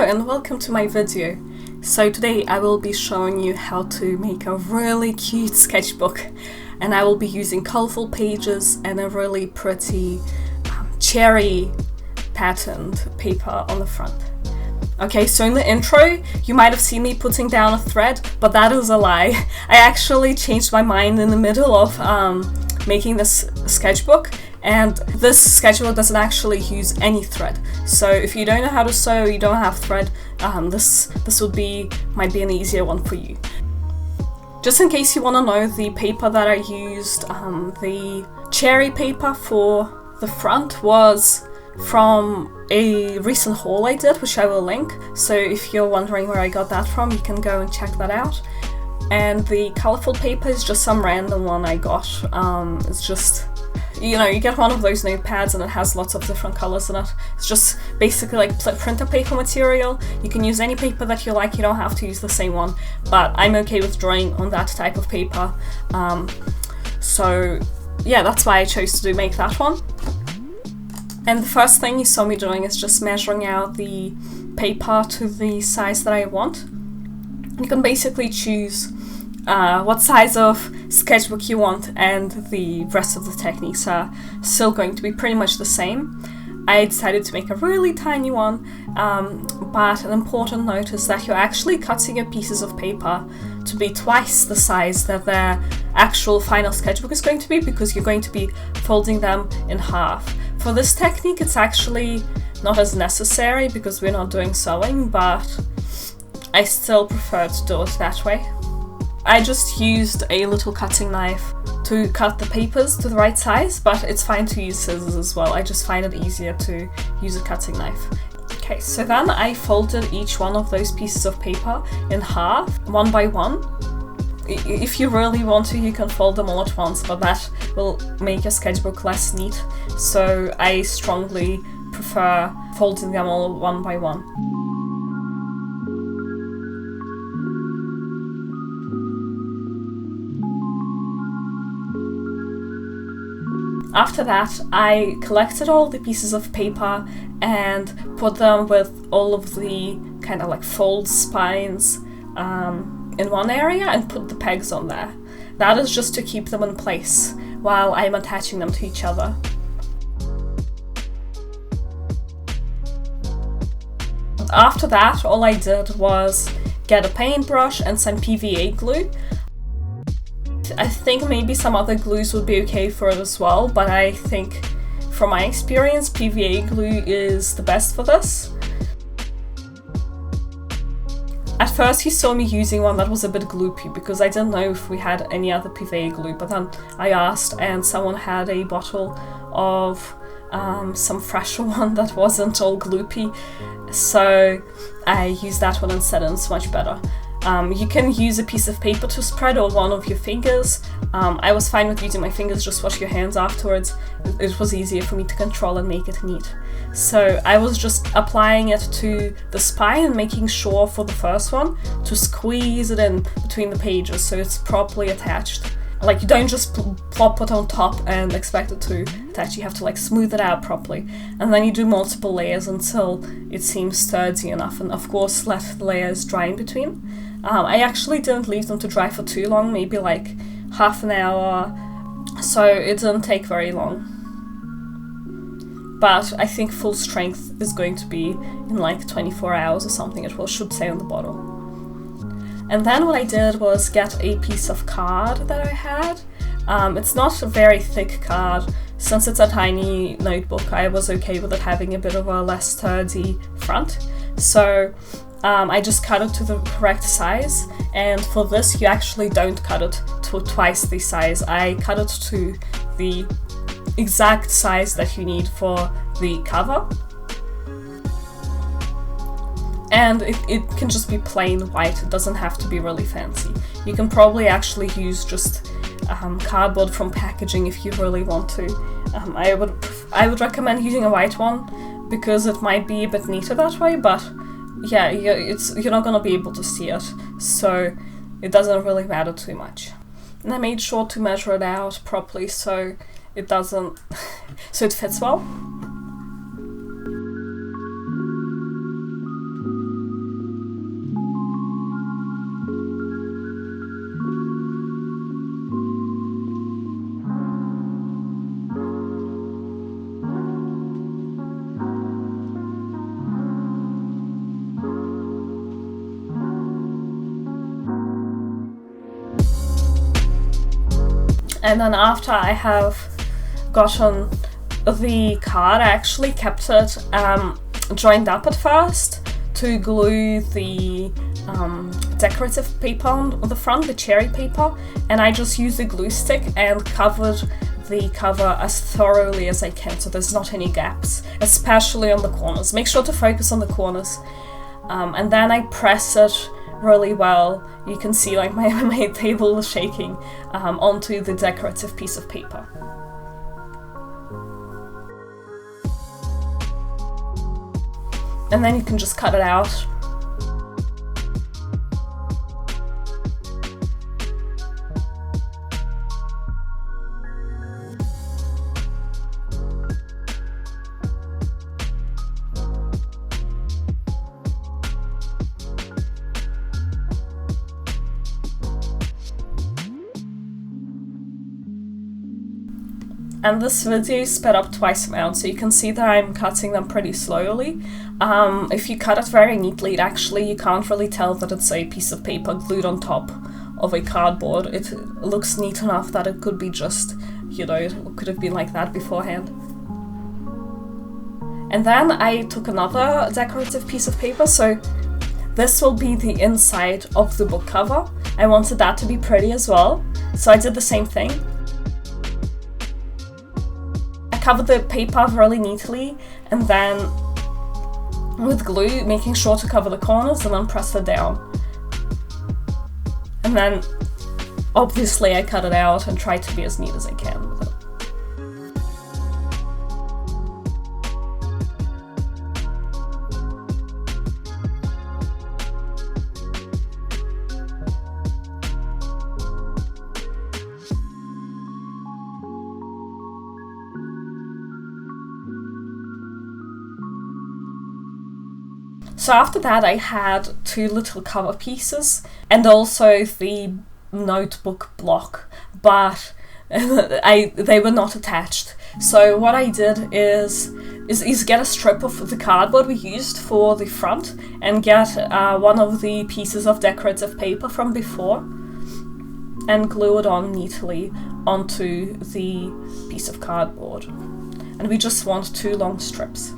and welcome to my video. So today I will be showing you how to make a really cute sketchbook, and I will be using colorful pages and a really pretty cherry patterned paper on the front. Okay, so in the intro you might have seen me putting down a thread, but that is a lie. I actually changed my mind in the middle of making this sketchbook, and this sketchbook doesn't actually use any thread. So if you don't know how to sew, you don't have thread, this might be an easier one for you. Just in case you want to know, the paper that I used, the cherry paper for the front, was from a recent haul I did, which I will link. So if you're wondering where I got that from, you can go and check that out. And the colorful paper is just some random one I got. It's just, you know, you get one of those notepads and it has lots of different colors in it. It's just basically like printer paper material. You can use any paper that you like, you don't have to use the same one, but I'm okay with drawing on that type of paper. So yeah, that's why I chose to make that one. And the first thing you saw me doing is just measuring out the paper to the size that I want. You can basically choose what size of sketchbook you want, and the rest of the techniques are still going to be pretty much the same. I decided to make a really tiny one, but an important note is that you're actually cutting your pieces of paper to be twice the size that their actual final sketchbook is going to be, because you're going to be folding them in half. For this technique, it's actually not as necessary because we're not doing sewing, but I still prefer to do it that way. I just used a little cutting knife to cut the papers to the right size, but it's fine to use scissors as well. I just find it easier to use a cutting knife. Okay, so then I folded each one of those pieces of paper in half, one by one. If you really want to, you can fold them all at once, but that will make your sketchbook less neat. So I strongly prefer folding them all one by one. After that, I collected all the pieces of paper and put them with all of the kind of like fold spines in one area and put the pegs on there. That is just to keep them in place while I'm attaching them to each other. After that, all I did was get a paintbrush and some PVA glue. I think maybe some other glues would be okay for it as well, but I think from my experience, PVA glue is the best for this. At first you saw me using one that was a bit gloopy because I didn't know if we had any other PVA glue, but then I asked and someone had a bottle of some fresher one that wasn't all gloopy, so I used that one instead and it's much better. You can use a piece of paper to spread or one of your fingers. I was fine with using my fingers, just wash your hands afterwards. It was easier for me to control and make it neat. So I was just applying it to the spine and making sure for the first one to squeeze it in between the pages so it's properly attached. Like, you don't just plop it on top and expect it to attach, you have to like smooth it out properly. And then you do multiple layers until it seems sturdy enough, and of course let the layers dry in between. I actually didn't leave them to dry for too long, maybe like half an hour, so it didn't take very long. But I think full strength is going to be in like 24 hours or something, should say on the bottle. And then what I did was get a piece of card that I had. It's not a very thick card. Since it's a tiny notebook, I was okay with it having a bit of a less sturdy front. So I just cut it to the correct size, and for this you actually don't cut it to twice the size. I cut it to the exact size that you need for the cover. And it can just be plain white, it doesn't have to be really fancy. You can probably actually use just cardboard from packaging if you really want to. I would recommend using a white one because it might be a bit neater that way, but yeah, you're not gonna be able to see it, so it doesn't really matter too much. And I made sure to measure it out properly so it fits well. And then after I have gotten the card, I actually kept it joined up at first to glue the decorative paper on the front, the cherry paper, and I just used a glue stick and covered the cover as thoroughly as I can so there's not any gaps, especially on the corners. Make sure to focus on the corners. And then I press it really well. You can see like my table is shaking onto the decorative piece of paper. And then you can just cut it out. And this video is sped up twice amount, so you can see that I'm cutting them pretty slowly. If you cut it very neatly, you can't really tell that it's a piece of paper glued on top of a cardboard. It looks neat enough that it could be just, it could have been like that beforehand. And then I took another decorative piece of paper, so this will be the inside of the book cover. I wanted that to be pretty as well, so I did the same thing. Cover the paper really neatly and then with glue, making sure to cover the corners and then press it down. And then obviously I cut it out and try to be as neat as I can with it. So after that I had two little cover pieces and also the notebook block, but they were not attached. So what I did is get a strip of the cardboard we used for the front and get one of the pieces of decorative paper from before and glue it on neatly onto the piece of cardboard. And we just want two long strips.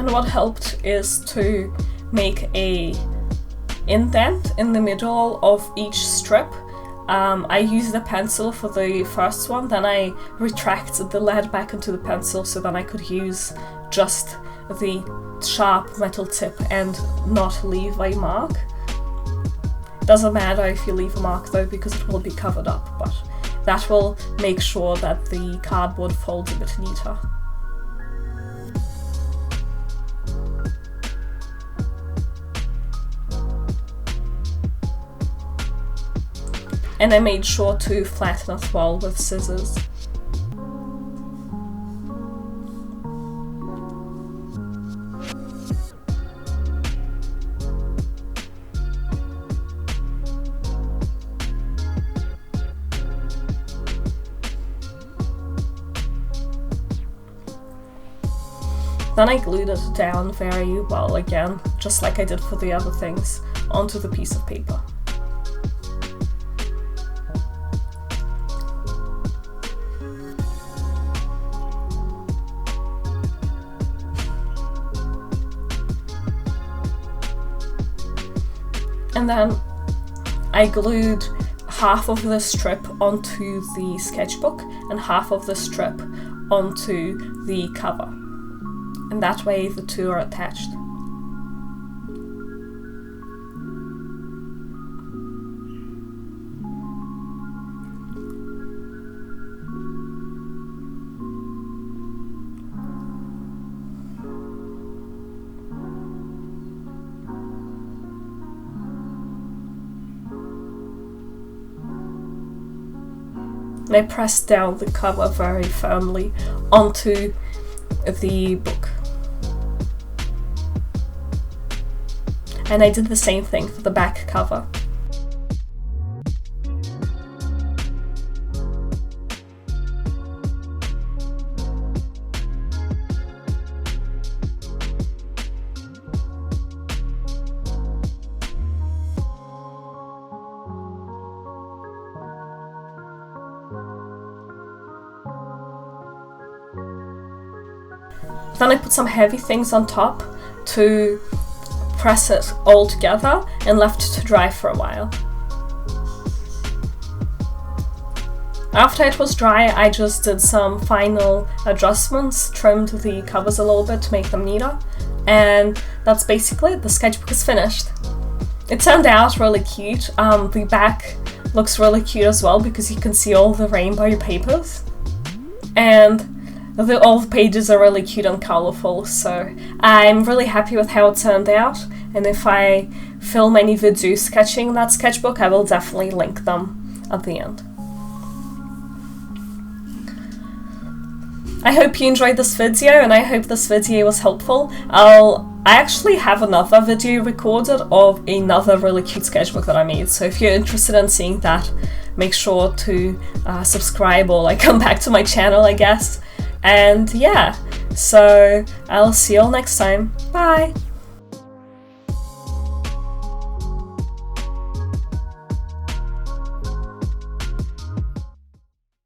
What helped is to make a indent in the middle of each strip. I used a pencil for the first one, then I retracted the lead back into the pencil so then I could use just the sharp metal tip and not leave a mark. Doesn't matter if you leave a mark though, because it will be covered up, but that will make sure that the cardboard folds a bit neater. And I made sure to flatten it well with scissors. Then I glued it down very well again, just like I did for the other things, onto the piece of paper. And then I glued half of the strip onto the sketchbook and half of the strip onto the cover. And that way the two are attached. And I pressed down the cover very firmly onto the book. And I did the same thing for the back cover. Then I put some heavy things on top to press it all together and left it to dry for a while. After it was dry, I just did some final adjustments, trimmed the covers a little bit to make them neater, and that's basically it. The sketchbook is finished. It turned out really cute. The back looks really cute as well because you can see all the rainbow papers, and all the pages are really cute and colourful, so I'm really happy with how it turned out, and if I film any videos sketching that sketchbook, I will definitely link them at the end. I hope you enjoyed this video, and I hope this video was helpful. I actually have another video recorded of another really cute sketchbook that I made, so if you're interested in seeing that, make sure to subscribe or come back to my channel, I guess. And yeah, so I'll see you all next time. Bye!